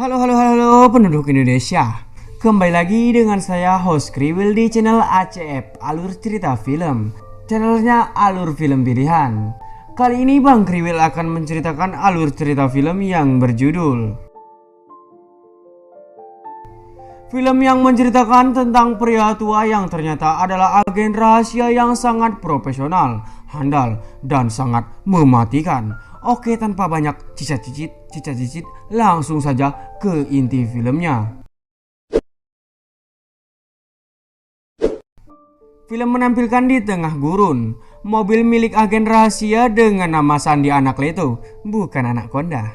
Halo penduduk Indonesia. Kembali lagi dengan saya host Kriwil di channel ACF Alur Cerita Film. Channelnya Alur Film Pilihan. Kali ini Bang Kriwil akan menceritakan alur cerita film yang berjudul film yang menceritakan tentang pria tua yang ternyata adalah agen rahasia yang sangat profesional, handal, dan sangat mematikan. Oke, tanpa banyak cicit-cicit, langsung saja ke inti filmnya. Film menampilkan di tengah gurun, mobil milik agen rahasia dengan nama Sandi Anak Leto, bukan Anaconda.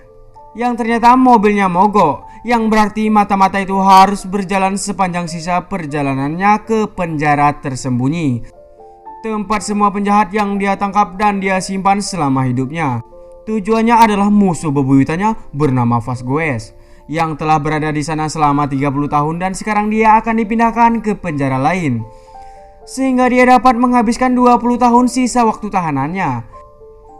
Yang ternyata mobilnya mogok, yang berarti mata-mata itu harus berjalan sepanjang sisa perjalanannya ke penjara tersembunyi. Tempat semua penjahat yang dia tangkap dan dia simpan selama hidupnya. Tujuannya adalah musuh bebuyutannya bernama Vasquez yang telah berada di sana selama 30 tahun dan sekarang dia akan dipindahkan ke penjara lain. Sehingga dia dapat menghabiskan 20 tahun sisa waktu tahanannya.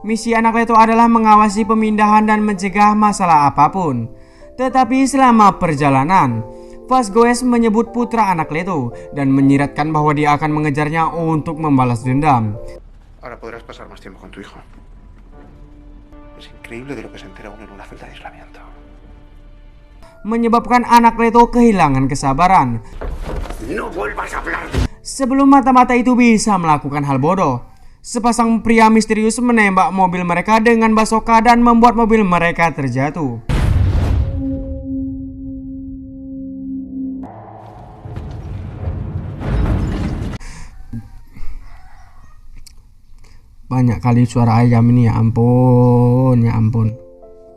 Misi Anak Leto adalah mengawasi pemindahan dan mencegah masalah apapun. Tetapi selama perjalanan, Vasquez menyebut putra Anak Leto dan menyiratkan bahwa dia akan mengejarnya untuk membalas dendam. Ahora podrás pasar más tiempo con tu hijo. Es increíble de lo que se entera uno en una celda de aislamiento. Menyebabkan Anak Leto kehilangan kesabaran. No vuelvas a hablar. Sebelum mata-mata itu bisa melakukan hal bodoh, sepasang pria misterius menembak mobil mereka dengan basoka dan membuat mobil mereka terjatuh. Banyak kali suara ayam ini, ya ampun.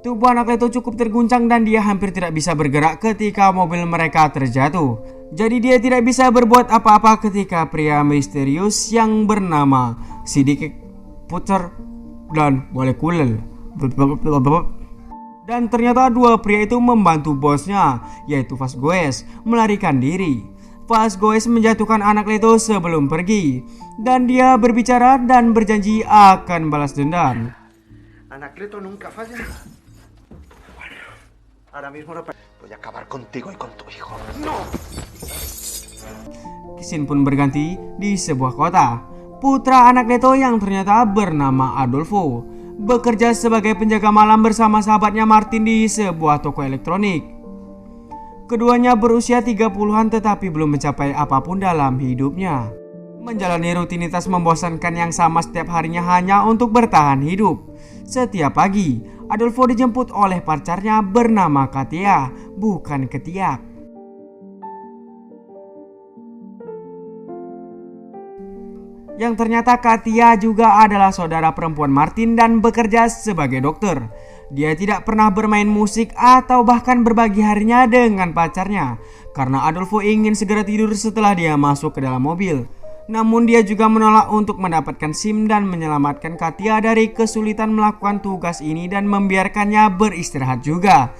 Tubuh Anak Leto cukup terguncang dan dia hampir tidak bisa bergerak ketika mobil mereka terjatuh. Jadi dia tidak bisa berbuat apa-apa ketika pria misterius yang bernama Sidik Puter dan Molekulel. Dan ternyata dua pria itu membantu bosnya, yaitu Vasquez, melarikan diri. Vasquez menjatuhkan Anak Leto sebelum pergi, dan dia berbicara dan berjanji akan balas dendam. Anak Leto nunca falla. Bueno, ahora mismo no. Voy a acabar contigo y con tu hijo. No. Scene pun berganti di sebuah kota. Putra Anak Leto yang ternyata bernama Adolfo bekerja sebagai penjaga malam bersama sahabatnya Martin di sebuah toko elektronik. Keduanya berusia 30-an tetapi belum mencapai apapun dalam hidupnya. Menjalani rutinitas membosankan yang sama setiap harinya hanya untuk bertahan hidup. Setiap pagi, Adolfo dijemput oleh pacarnya bernama Katia, bukan Ketiak. Yang ternyata Katia juga adalah saudara perempuan Martin dan bekerja sebagai dokter. Dia tidak pernah bermain musik atau bahkan berbagi harinya dengan pacarnya karena Adolfo ingin segera tidur setelah dia masuk ke dalam mobil. Namun dia juga menolak untuk mendapatkan SIM dan menyelamatkan Katia dari kesulitan melakukan tugas ini dan membiarkannya beristirahat juga.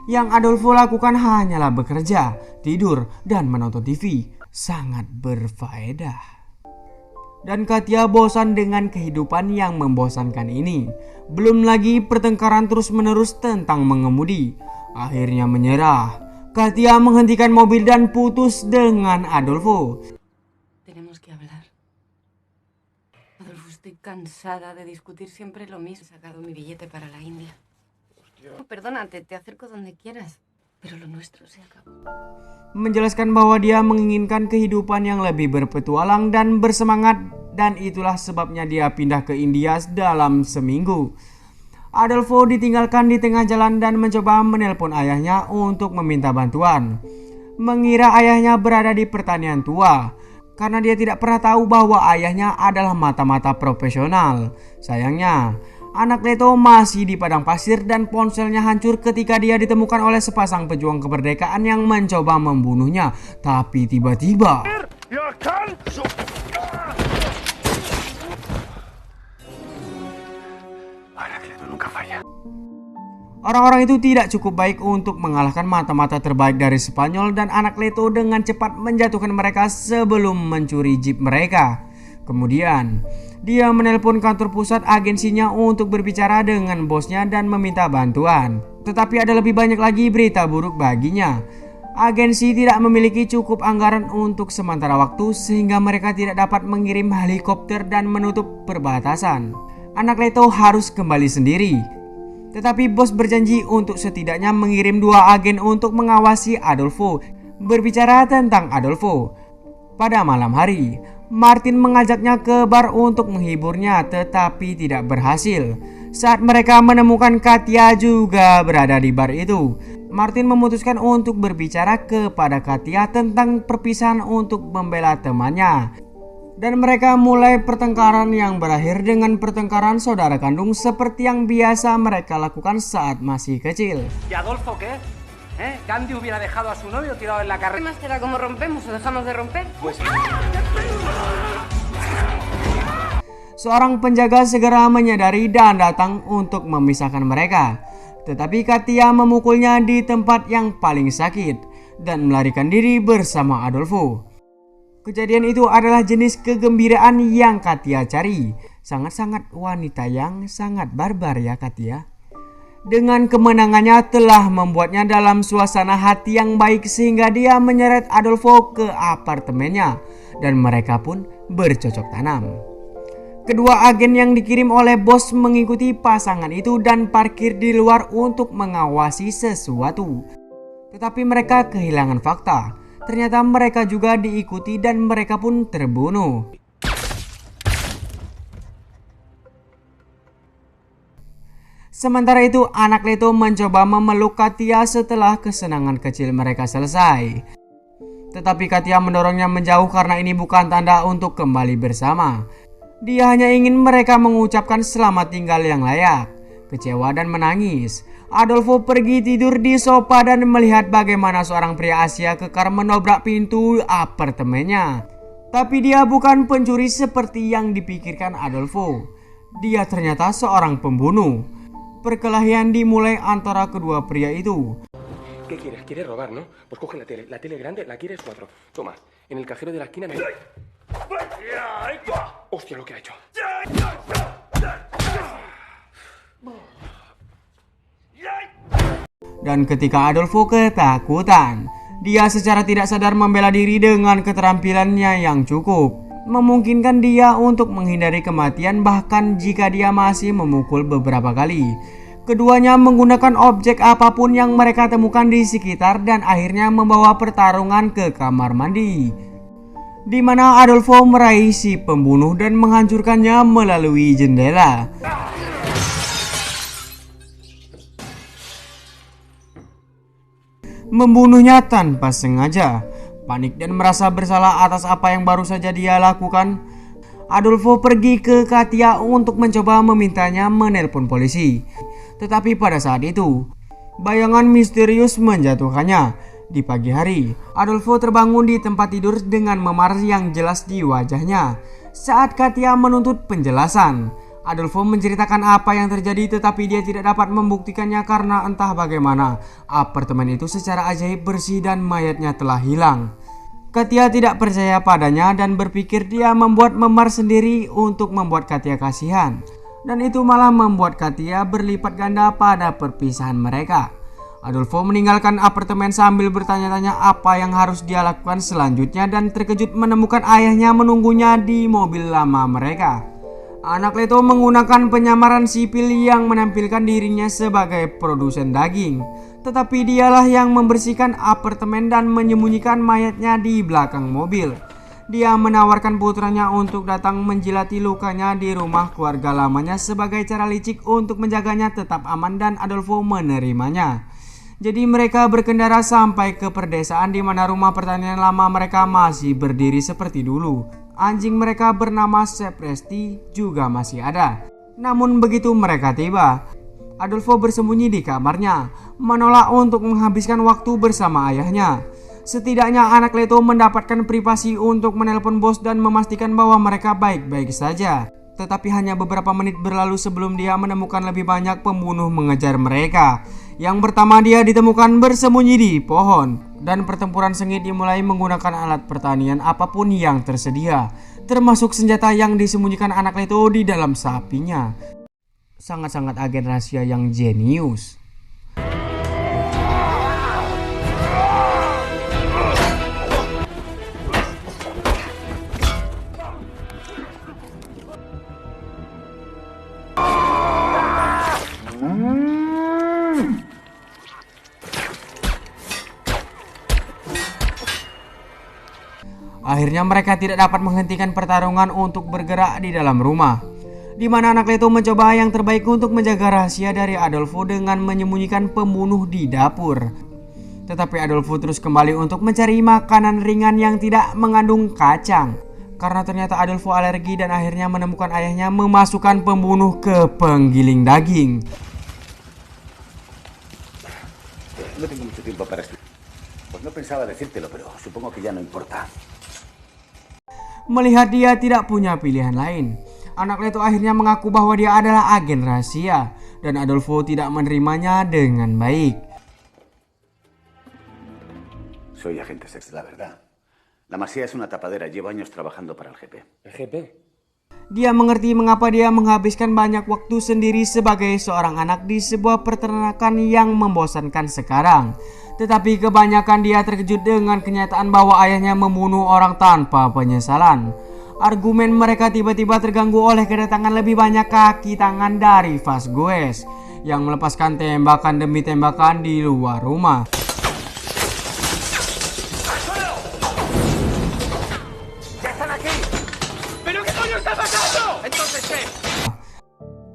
Yang Adolfo lakukan hanyalah bekerja, tidur, dan menonton TV. Sangat berfaedah. Dan Katia bosan dengan kehidupan yang membosankan ini. Belum lagi pertengkaran terus-menerus tentang mengemudi. Akhirnya menyerah. Katia menghentikan mobil dan putus dengan Adolfo. Tenemos que hablar. Adolfo, estoy cansada de discutir siempre lo mismo. He sacado mi billete para la India. Hostia. Perdona, te acerco donde quieras. Pero lo nuestro se acabó. Menjelaskan bahwa dia menginginkan kehidupan yang lebih berpetualang dan bersemangat, dan itulah sebabnya dia pindah ke India dalam seminggu. Adolfo ditinggalkan di tengah jalan dan mencoba menelpon ayahnya untuk meminta bantuan. Mengira ayahnya berada di pertanian tua, karena dia tidak pernah tahu bahwa ayahnya adalah mata-mata profesional. Sayangnya, Anak Leto masih di padang pasir dan ponselnya hancur ketika dia ditemukan oleh sepasang pejuang kemerdekaan yang mencoba membunuhnya. Tapi tiba-tiba Anak Leto nunca falla. orang-orang itu tidak cukup baik untuk mengalahkan mata-mata terbaik dari Spanyol dan Anak Leto dengan cepat menjatuhkan mereka sebelum mencuri jeep mereka. Kemudian, dia menelpon kantor pusat agensinya untuk berbicara dengan bosnya dan meminta bantuan. Tetapi ada lebih banyak lagi berita buruk baginya. Agensi tidak memiliki cukup anggaran untuk sementara waktu sehingga mereka tidak dapat mengirim helikopter dan menutup perbatasan. Anak Leto harus kembali sendiri. Tetapi bos berjanji untuk setidaknya mengirim 2 agen untuk mengawasi Adolfo. Berbicara tentang Adolfo, pada malam hari, Martin mengajaknya ke bar untuk menghiburnya tetapi tidak berhasil. Saat mereka menemukan Katya juga berada di bar itu, Martin memutuskan untuk berbicara kepada Katya tentang perpisahan untuk membela temannya. Dan mereka mulai pertengkaran yang berakhir dengan pertengkaran saudara kandung seperti yang biasa mereka lakukan saat masih kecil. ¿Y Adolfo qué? ¿Candy hubiera dejado a su novio tirado en la ¿Qué carretera? más te da cómo rompemos o dejamos de romper? Pues Seorang penjaga segera menyadari dan datang untuk memisahkan mereka. Tetapi Katya memukulnya di tempat yang paling sakit dan melarikan diri bersama Adolfo. Kejadian itu adalah jenis kegembiraan yang Katya cari. Sangat-sangat wanita yang sangat barbar ya Katya. Dengan kemenangannya telah membuatnya dalam suasana hati yang baik sehingga dia menyeret Adolfo ke apartemennya dan mereka pun bercocok tanam. Kedua agen yang dikirim oleh bos mengikuti pasangan itu dan parkir di luar untuk mengawasi sesuatu. Tetapi mereka kehilangan fakta. Ternyata mereka juga diikuti dan mereka pun terbunuh. Sementara itu, anak Leto mencoba memeluk Katya setelah kesenangan kecil mereka selesai. Tetapi Katya mendorongnya menjauh karena ini bukan tanda untuk kembali bersama. Dia hanya ingin mereka mengucapkan selamat tinggal yang layak. Kecewa dan menangis, Adolfo pergi tidur di sofa dan melihat bagaimana seorang pria Asia kekar menobrak pintu apartemennya. Tapi dia bukan pencuri seperti yang dipikirkan Adolfo. Dia ternyata seorang pembunuh. Perkelahian dimulai antara kedua pria itu. ¿Qué quieres? ¿Quieres robar, no? Pues coge la tele grande, la quieres 4. Toma, en el cajero de la esquina me... ¡Hostia, lo que ha hecho! Dan ketika Adolfo ketakutan, dia secara tidak sadar membela diri dengan keterampilannya yang cukup, memungkinkan dia untuk menghindari kematian bahkan jika dia masih memukul beberapa kali. Keduanya menggunakan objek apapun yang mereka temukan di sekitar dan akhirnya membawa pertarungan ke kamar mandi, di mana Adolfo meraih si pembunuh dan menghancurkannya melalui jendela. Membunuhnya tanpa sengaja. Panik dan merasa bersalah atas apa yang baru saja dia lakukan, Adolfo pergi ke Katya untuk mencoba memintanya menelpon polisi. Tetapi pada saat itu, bayangan misterius menjatuhkannya. Di pagi hari, Adolfo terbangun di tempat tidur dengan memar yang jelas di wajahnya. Saat Katya menuntut penjelasan, Adolfo menceritakan apa yang terjadi tetapi dia tidak dapat membuktikannya karena entah bagaimana apartemen itu secara ajaib bersih dan mayatnya telah hilang. Katya tidak percaya padanya dan berpikir dia membuat memar sendiri untuk membuat Katya kasihan. Dan itu malah membuat Katya berlipat ganda pada perpisahan mereka. Adolfo meninggalkan apartemen sambil bertanya-tanya apa yang harus dia lakukan selanjutnya dan terkejut menemukan ayahnya menunggunya di mobil lama mereka. Anak Leto menggunakan penyamaran sipil yang menampilkan dirinya sebagai produsen daging. Tetapi dialah yang membersihkan apartemen dan menyembunyikan mayatnya di belakang mobil. Dia menawarkan putranya untuk datang menjilati lukanya di rumah keluarga lamanya sebagai cara licik untuk menjaganya tetap aman dan Adolfo menerimanya. Jadi mereka berkendara sampai ke perdesaan di mana rumah pertanian lama mereka masih berdiri seperti dulu. Anjing mereka bernama Sepresti juga masih ada. Namun begitu mereka tiba, Adolfo bersembunyi di kamarnya, menolak untuk menghabiskan waktu bersama ayahnya. Setidaknya anak Leto mendapatkan privasi untuk menelpon bos dan memastikan bahwa mereka baik-baik saja. Tetapi hanya beberapa menit berlalu sebelum dia menemukan lebih banyak pembunuh mengejar mereka. Yang pertama dia ditemukan bersembunyi di pohon, dan pertempuran sengit dimulai menggunakan alat pertanian apapun yang tersedia, termasuk senjata yang disembunyikan anak Leto di dalam sapinya. Sangat-sangat agen rahasia yang jenius. Akhirnya mereka tidak dapat menghentikan pertarungan untuk bergerak di dalam rumah, di mana anak Leto mencoba yang terbaik untuk menjaga rahasia dari Adolfo dengan menyembunyikan pembunuh di dapur. Tetapi Adolfo terus kembali untuk mencari makanan ringan yang tidak mengandung kacang, karena ternyata Adolfo alergi dan akhirnya menemukan ayahnya memasukkan pembunuh ke penggiling daging. No tengo mucho tiempo para esto. Pues no pensaba decírtelo, pero supongo que ya no importa. Melihat dia tidak punya pilihan lain, anak Leto akhirnya mengaku bahwa dia adalah agen rahasia dan Adolfo tidak menerimanya dengan baik. Soy agente sex, la verdad. La Masía es una tapadera, llevo años trabajando para el GP. ¿El GP? Dia mengerti mengapa dia menghabiskan banyak waktu sendiri sebagai seorang anak di sebuah peternakan yang membosankan sekarang. Tetapi kebanyakan dia terkejut dengan kenyataan bahwa ayahnya membunuh orang tanpa penyesalan. Argumen mereka tiba-tiba terganggu oleh kedatangan lebih banyak kaki tangan dari Vasquez yang melepaskan tembakan demi tembakan di luar rumah.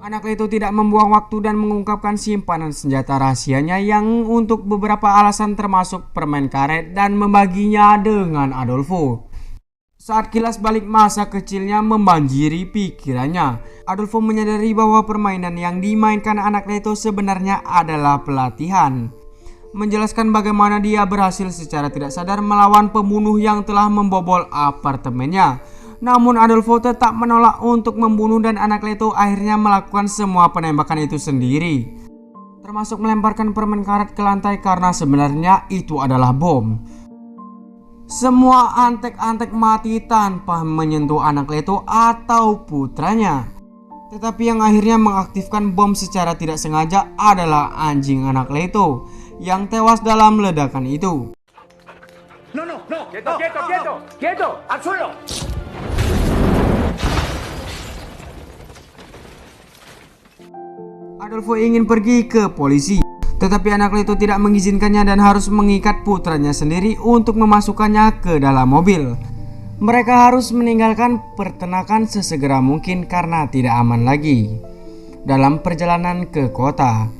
Anak Leto tidak membuang waktu dan mengungkapkan simpanan senjata rahasianya yang untuk beberapa alasan termasuk permen karet dan membaginya dengan Adolfo. Saat kilas balik masa kecilnya membanjiri pikirannya, Adolfo menyadari bahwa permainan yang dimainkan anak Leto sebenarnya adalah pelatihan. Menjelaskan bagaimana dia berhasil secara tidak sadar melawan pembunuh yang telah membobol apartemennya. Namun Adolfo tetap menolak untuk membunuh dan anak Leto akhirnya melakukan semua penembakan itu sendiri, termasuk melemparkan permen karet ke lantai karena sebenarnya itu adalah bom. Semua antek-antek mati tanpa menyentuh anak Leto atau putranya. Tetapi yang akhirnya mengaktifkan bom secara tidak sengaja adalah anjing anak Leto yang tewas dalam ledakan itu. No. Quieto. Al suelo. Adolfo ingin pergi ke polisi, tetapi anak Leto tidak mengizinkannya dan harus mengikat putranya sendiri untuk memasukkannya ke dalam mobil. Mereka harus meninggalkan peternakan sesegera mungkin karena tidak aman lagi. Dalam perjalanan ke kota,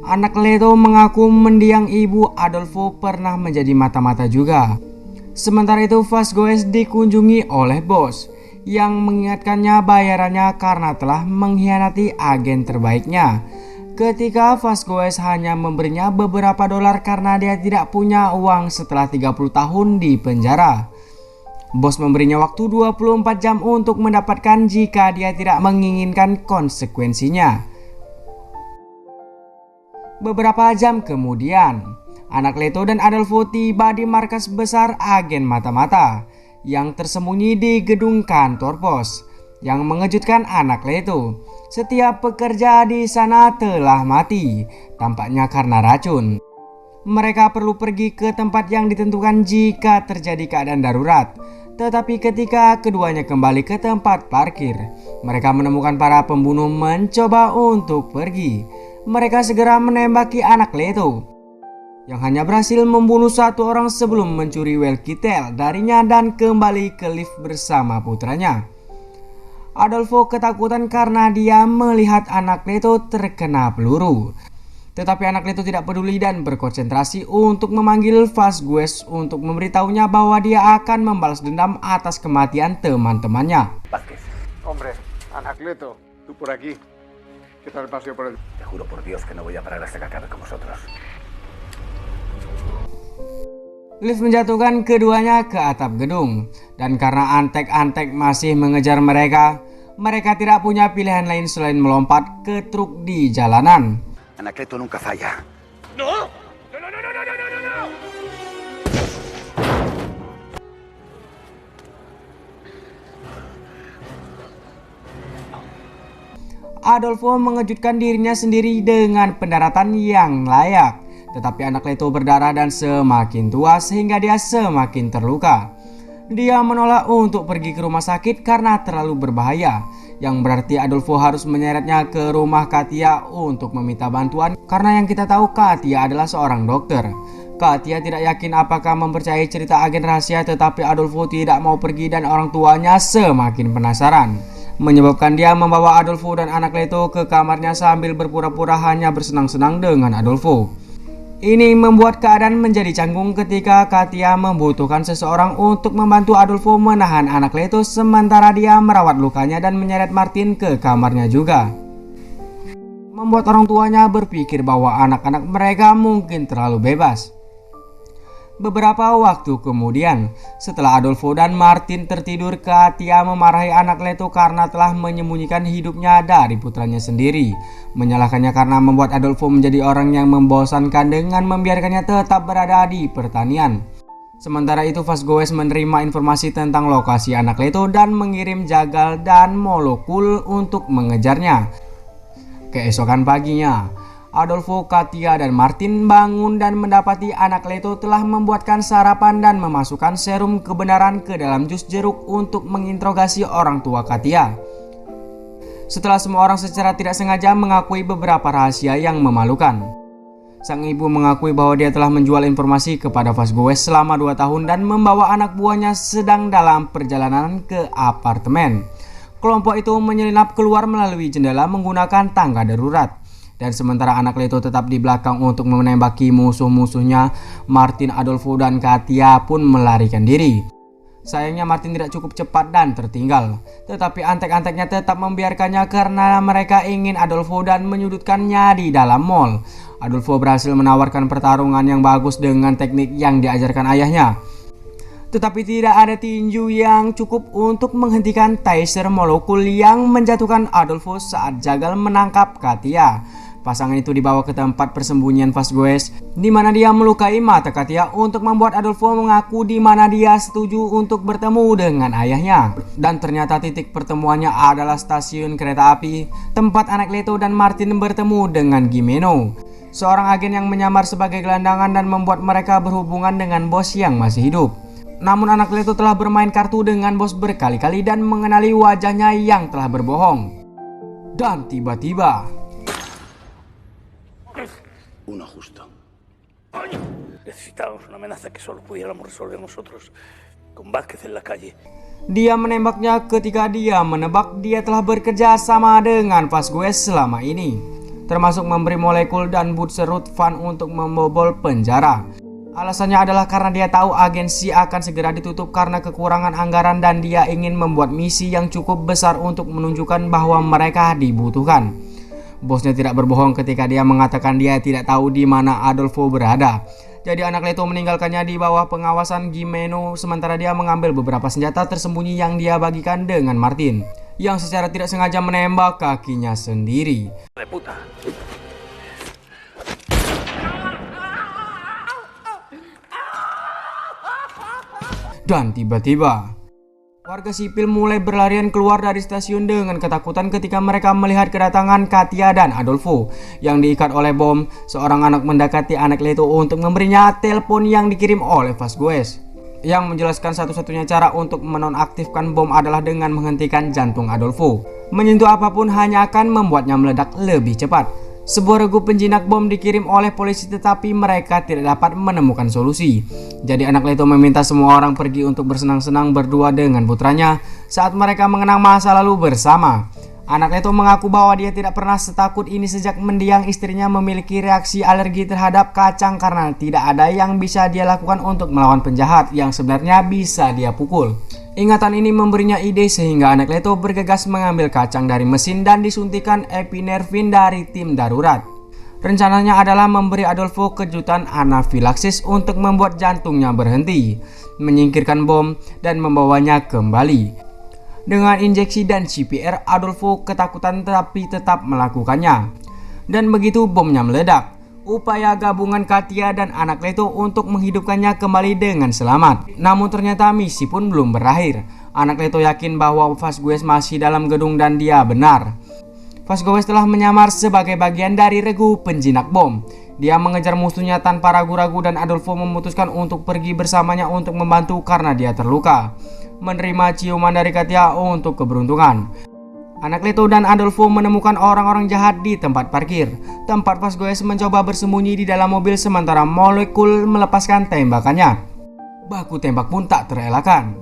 anak Leto mengaku mendiang ibu Adolfo pernah menjadi mata-mata juga. Sementara itu Vasquez dikunjungi oleh bos yang mengingatkannya bayarannya karena telah mengkhianati agen terbaiknya. Ketika Vasquez hanya memberinya beberapa dolar karena dia tidak punya uang setelah 30 tahun di penjara. Bos memberinya waktu 24 jam untuk mendapatkan jika dia tidak menginginkan konsekuensinya. Beberapa jam kemudian, anak Leto dan Adolfo tiba di markas besar agen mata-mata yang tersembunyi di gedung kantor pos. Yang mengejutkan anak Leto, setiap pekerja di sana telah mati, tampaknya karena racun. Mereka perlu pergi ke tempat yang ditentukan jika terjadi keadaan darurat. Tetapi ketika keduanya kembali ke tempat parkir, mereka menemukan para pembunuh mencoba untuk pergi. Mereka segera menembaki anak Leto yang hanya berhasil membunuh satu orang sebelum mencuri Welkitel darinya dan kembali ke lift bersama putranya. Adolfo ketakutan karena dia melihat anak Leto terkena peluru. Tetapi anak Leto tidak peduli dan berkonsentrasi untuk memanggil Vasquez untuk memberitahunya bahwa dia akan membalas dendam atas kematian teman-temannya. Vázquez, Hombre, anak Leto, tú por aquí. ¿Qué tal el paseo por el...? te juro por Dios que no voy a parar hasta que acabe con vosotros. Lift menjatuhkan keduanya ke atap gedung, dan karena antek-antek masih mengejar mereka, mereka tidak punya pilihan lain selain melompat ke truk di jalanan. Anak Leto nunca falla. ¡No! Adolfo mengejutkan dirinya sendiri dengan pendaratan yang layak. Tetapi anak Leto berdarah dan semakin tua sehingga dia semakin terluka. Dia menolak untuk pergi ke rumah sakit karena terlalu berbahaya, yang berarti Adolfo harus menyeretnya ke rumah Katia untuk meminta bantuan karena yang kita tahu Katia adalah seorang dokter. Katia tidak yakin apakah mempercayai cerita agen rahasia, tetapi Adolfo tidak mau pergi dan orang tuanya semakin penasaran, menyebabkan dia membawa Adolfo dan anak Leto ke kamarnya sambil berpura-pura hanya bersenang-senang dengan Adolfo. Ini membuat keadaan menjadi canggung ketika Katia membutuhkan seseorang untuk membantu Adolfo menahan anak Leto sementara dia merawat lukanya dan menyeret Martin ke kamarnya juga. Membuat orang tuanya berpikir bahwa anak-anak mereka mungkin terlalu bebas. Beberapa waktu kemudian, setelah Adolfo dan Martin tertidur, Katia memarahi anak Leto karena telah menyembunyikan hidupnya dari putranya sendiri, menyalahkannya karena membuat Adolfo menjadi orang yang membosankan dengan membiarkannya tetap berada di pertanian. Sementara itu Vasquez menerima informasi tentang lokasi anak Leto dan mengirim Jagal dan Molokul untuk mengejarnya. Keesokan paginya, Adolfo, Katia, dan Martin bangun dan mendapati anak Leto telah membuatkan sarapan dan memasukkan serum kebenaran ke dalam jus jeruk untuk menginterogasi orang tua Katia. Setelah semua orang secara tidak sengaja mengakui beberapa rahasia yang memalukan. Sang ibu mengakui bahwa dia telah menjual informasi kepada Vasquez selama 2 tahun dan membawa anak buahnya sedang dalam perjalanan ke apartemen. Kelompok itu menyelinap keluar melalui jendela menggunakan tangga darurat. Dan sementara anak Leto tetap di belakang untuk menembaki musuh-musuhnya, Martin, Adolfo, dan Katia pun melarikan diri. Sayangnya Martin tidak cukup cepat dan tertinggal, tetapi antek-anteknya tetap membiarkannya karena mereka ingin Adolfo dan menyudutkannya di dalam mall. Adolfo berhasil menawarkan pertarungan yang bagus dengan teknik yang diajarkan ayahnya. Tetapi tidak ada tinju yang cukup untuk menghentikan taser molekul yang menjatuhkan Adolfo saat Jagal menangkap Katia. Pasangan itu dibawa ke tempat persembunyian Vasquez, di mana dia melukai mata Katia untuk membuat Adolfo mengaku di mana dia setuju untuk bertemu dengan ayahnya. Dan ternyata titik pertemuannya adalah stasiun kereta api, tempat anak Leto dan Martin bertemu dengan Gimeno, seorang agen yang menyamar sebagai gelandangan dan membuat mereka berhubungan dengan bos yang masih hidup. Namun anak Leto telah bermain kartu dengan bos berkali-kali dan mengenali wajahnya yang telah berbohong. Dan tiba-tiba Uno justo. Necesitábamos una amenaza que solo pudiéramos resolver nosotros, con Vázquez en la calle. dia menembaknya ketika dia menebak dia telah bekerja sama dengan Vasquez selama ini, termasuk memberi molekul dan Butserut Van untuk membobol penjara. Alasannya adalah karena dia tahu agensi akan segera ditutup karena kekurangan anggaran dan dia ingin membuat misi yang cukup besar untuk menunjukkan bahwa mereka dibutuhkan. Bosnya tidak berbohong ketika dia mengatakan dia tidak tahu di mana Adolfo berada. Jadi anak Leto meninggalkannya di bawah pengawasan Gimeno sementara dia mengambil beberapa senjata tersembunyi yang dia bagikan dengan Martin, yang secara tidak sengaja menembak kakinya sendiri. De puta. Dan tiba-tiba warga sipil mulai berlarian keluar dari stasiun dengan ketakutan ketika mereka melihat kedatangan Katia dan Adolfo yang diikat oleh bom. Seorang anak mendekati anak Leto untuk memberinya telepon yang dikirim oleh Vasquez, yang menjelaskan satu-satunya cara untuk menonaktifkan bom adalah dengan menghentikan jantung Adolfo. Menyentuh apapun hanya akan membuatnya meledak lebih cepat. Sebuah regu penjinak bom dikirim oleh polisi tetapi mereka tidak dapat menemukan solusi. Jadi anak Leto meminta semua orang pergi untuk bersenang-senang berdua dengan putranya saat mereka mengenang masa lalu bersama. Anak Leto mengaku bahwa dia tidak pernah setakut ini sejak mendiang istrinya memiliki reaksi alergi terhadap kacang karena tidak ada yang bisa dia lakukan untuk melawan penjahat yang sebenarnya bisa dia pukul. Ingatan ini memberinya ide sehingga anak Leto bergegas mengambil kacang dari mesin dan disuntikan epinervin dari tim darurat. Rencananya adalah memberi Adolfo kejutan anafilaksis untuk membuat jantungnya berhenti, menyingkirkan bom, dan membawanya kembali. Dengan injeksi dan CPR, Adolfo ketakutan tetapi tetap melakukannya. Dan begitu bomnya meledak, upaya gabungan Katia dan anak Leto untuk menghidupkannya kembali dengan selamat. Namun ternyata misi pun belum berakhir. Anak Leto yakin bahwa Vasquez masih dalam gedung dan dia benar. Vasquez telah menyamar sebagai bagian dari regu penjinak bom. Dia mengejar musuhnya tanpa ragu-ragu dan Adolfo memutuskan untuk pergi bersamanya untuk membantu karena dia terluka. Menerima ciuman dari Katia untuk keberuntungan. Anak Leto dan Adolfo menemukan orang-orang jahat di tempat parkir. Tempat Vasquez mencoba bersembunyi di dalam mobil sementara Molekul melepaskan tembakannya. Baku tembak pun tak terelakkan.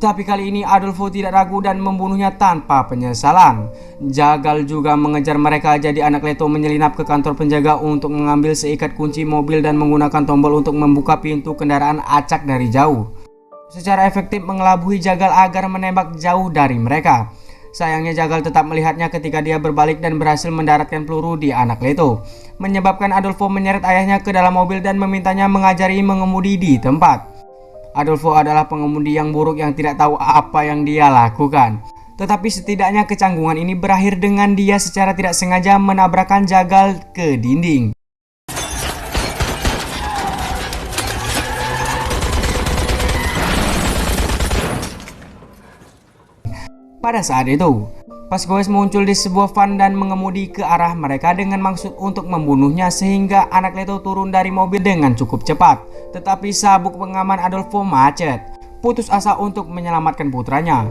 Tapi kali ini Adolfo tidak ragu dan membunuhnya tanpa penyesalan. Jagal juga mengejar mereka, jadi anak Leto menyelinap ke kantor penjaga untuk mengambil seikat kunci mobil dan menggunakan tombol untuk membuka pintu kendaraan acak dari jauh. Secara efektif mengelabui Jagal agar menembak jauh dari mereka. Sayangnya Jagal tetap melihatnya ketika dia berbalik dan berhasil mendaratkan peluru di anak Leto, menyebabkan Adolfo menyeret ayahnya ke dalam mobil dan memintanya mengajari mengemudi di tempat. Adolfo adalah pengemudi yang buruk yang tidak tahu apa yang dia lakukan. Tetapi setidaknya kecanggungan ini berakhir dengan dia secara tidak sengaja menabrakkan Jagal ke dinding. Pada saat itu, Vasquez muncul di sebuah van dan mengemudi ke arah mereka dengan maksud untuk membunuhnya sehingga anak Leto turun dari mobil dengan cukup cepat. Tetapi sabuk pengaman Adolfo macet. Putus asa untuk menyelamatkan putranya,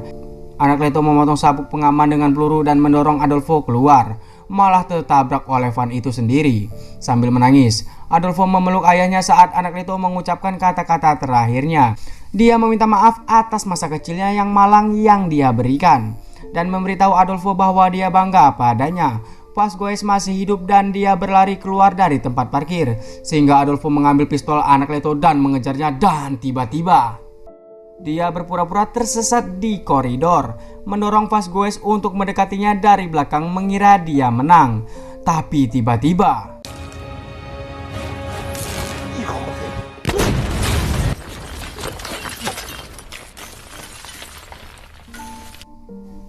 anak Leto memotong sabuk pengaman dengan peluru dan mendorong Adolfo keluar. Malah tertabrak oleh van itu sendiri. Sambil menangis, Adolfo memeluk ayahnya saat anak Leto mengucapkan kata-kata terakhirnya. Dia meminta maaf atas masa kecilnya yang malang yang dia berikan dan memberitahu Adolfo bahwa dia bangga padanya. Vasquez masih hidup dan dia berlari keluar dari tempat parkir sehingga Adolfo mengambil pistol anak Leto dan mengejarnya, dan tiba-tiba dia berpura-pura tersesat di koridor, mendorong Vasquez untuk mendekatinya dari belakang mengira dia menang. Tapi tiba-tiba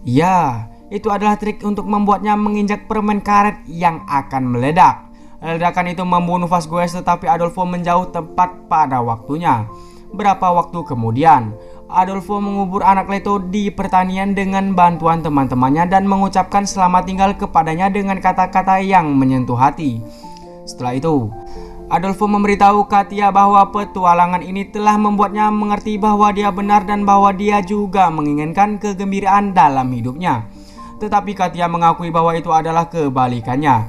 ya, itu adalah trik untuk membuatnya menginjak permen karet yang akan meledak. Ledakan itu membunuh Vasquez, tetapi Adolfo menjauh tepat pada waktunya. Berapa waktu kemudian, Adolfo mengubur anak Leto di pertanian dengan bantuan teman-temannya dan mengucapkan selamat tinggal kepadanya dengan kata-kata yang menyentuh hati. Setelah itu, Adolfo memberitahu Katia bahwa petualangan ini telah membuatnya mengerti bahwa dia benar dan bahwa dia juga menginginkan kegembiraan dalam hidupnya. Tetapi Katia mengakui bahwa itu adalah kebalikannya.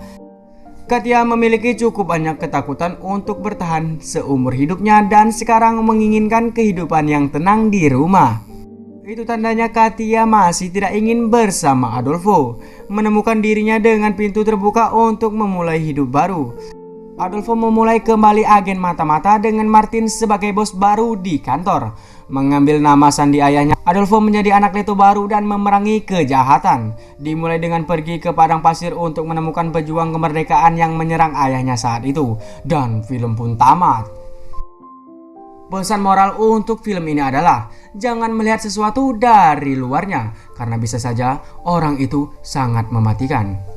Katia memiliki cukup banyak ketakutan untuk bertahan seumur hidupnya dan sekarang menginginkan kehidupan yang tenang di rumah. Itu tandanya Katia masih tidak ingin bersama Adolfo, menemukan dirinya dengan pintu terbuka untuk memulai hidup baru. Adolfo memulai kembali agen mata-mata dengan Martin sebagai bos baru di kantor. Mengambil nama sandi ayahnya, Adolfo menjadi anak Leto baru dan memerangi kejahatan. Dimulai dengan pergi ke padang pasir untuk menemukan pejuang kemerdekaan yang menyerang ayahnya saat itu. Dan film pun tamat. Pesan moral untuk film ini adalah jangan melihat sesuatu dari luarnya, karena bisa saja orang itu sangat mematikan.